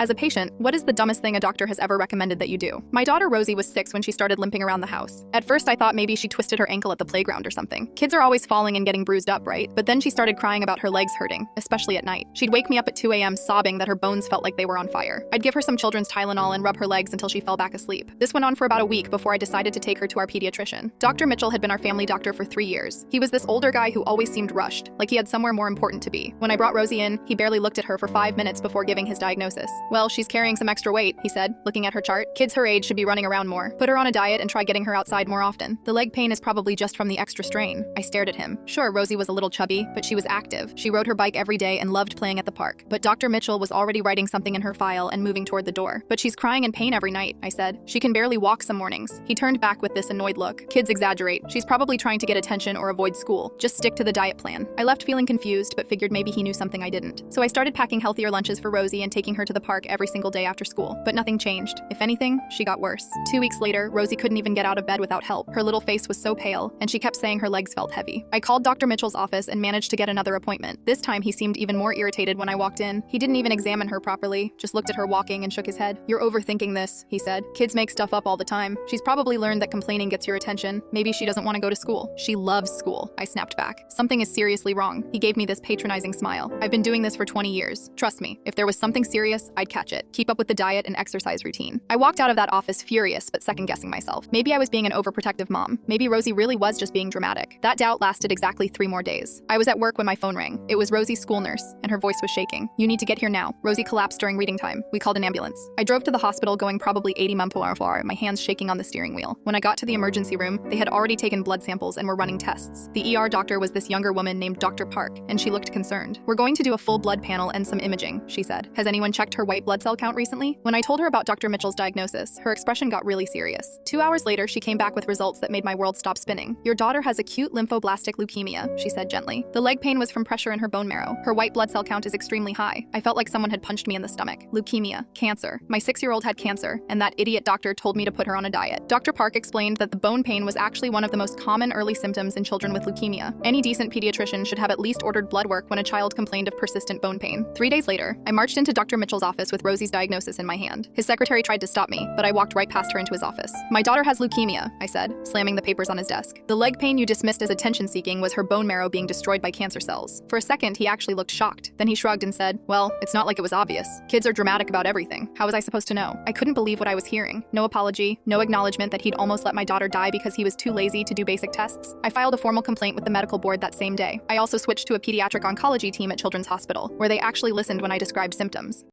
As a patient, what is the dumbest thing a doctor has ever recommended that you do? My daughter Rosie was 6 when she started limping around the house. At first I thought maybe she twisted her ankle at the playground or something. Kids are always falling and getting bruised up, right? But then she started crying about her legs hurting, especially at night. She'd wake me up at 2 a.m. sobbing that her bones felt like they were on fire. I'd give her some children's Tylenol and rub her legs until she fell back asleep. This went on for about a week before I decided to take her to our pediatrician. Dr. Mitchell had been our family doctor for 3 years. He was this older guy who always seemed rushed, like he had somewhere more important to be. When I brought Rosie in, he barely looked at her for 5 minutes before giving his diagnosis. Well, she's carrying some extra weight, he said, looking at her chart. Kids her age should be running around more. Put her on a diet and try getting her outside more often. The leg pain is probably just from the extra strain. I stared at him. Sure, Rosie was a little chubby, but she was active. She rode her bike every day and loved playing at the park. But Dr. Mitchell was already writing something in her file and moving toward the door. But she's crying in pain every night, I said. She can barely walk some mornings. He turned back with this annoyed look. Kids exaggerate. She's probably trying to get attention or avoid school. Just stick to the diet plan. I left feeling confused, but figured maybe he knew something I didn't. So I started packing healthier lunches for Rosie and taking her to the park every single day after school. But nothing changed. If anything, she got worse. 2 weeks later, Rosie couldn't even get out of bed without help. Her little face was so pale, and she kept saying her legs felt heavy. I called Dr. Mitchell's office and managed to get another appointment. This time he seemed even more irritated when I walked in. He didn't even examine her properly, just looked at her walking and shook his head. "You're overthinking this," he said. "Kids make stuff up all the time. She's probably learned that complaining gets your attention. Maybe she doesn't want to go to school." "She loves school," I snapped back. "Something is seriously wrong." He gave me this patronizing smile. "I've been doing this for 20 years. Trust me, if there was something serious, I'd catch it. Keep up with the diet and exercise routine." I walked out of that office furious, but second-guessing myself. Maybe I was being an overprotective mom. Maybe Rosie really was just being dramatic. That doubt lasted exactly 3 more days. I was at work when my phone rang. It was Rosie's school nurse, and her voice was shaking. "You need to get here now." Rosie collapsed during reading time. We called an ambulance. I drove to the hospital going probably 80 mph, my hands shaking on the steering wheel. When I got to the emergency room, they had already taken blood samples and were running tests. The ER doctor was this younger woman named Dr. Park, and she looked concerned. "We're going to do a full blood panel and some imaging," she said. "Has anyone checked her white blood cell count recently?" When I told her about Dr. Mitchell's diagnosis, her expression got really serious. 2 hours later, she came back with results that made my world stop spinning. "Your daughter has acute lymphoblastic leukemia," she said gently. "The leg pain was from pressure in her bone marrow. Her white blood cell count is extremely high." I felt like someone had punched me in the stomach. Leukemia, cancer. My 6-year-old had cancer, and that idiot doctor told me to put her on a diet. Dr. Park explained that the bone pain was actually one of the most common early symptoms in children with leukemia. Any decent pediatrician should have at least ordered blood work when a child complained of persistent bone pain. 3 days later, I marched into Dr. Mitchell's office with Rosie's diagnosis in my hand. His secretary tried to stop me, but I walked right past her into his office. "My daughter has leukemia," I said, slamming the papers on his desk. "The leg pain you dismissed as attention-seeking was her bone marrow being destroyed by cancer cells." For a second, he actually looked shocked. Then he shrugged and said, "Well, it's not like it was obvious. Kids are dramatic about everything. How was I supposed to know?" I couldn't believe what I was hearing. No apology, no acknowledgement that he'd almost let my daughter die because he was too lazy to do basic tests. I filed a formal complaint with the medical board that same day. I also switched to a pediatric oncology team at Children's Hospital, where they actually listened when I described symptoms.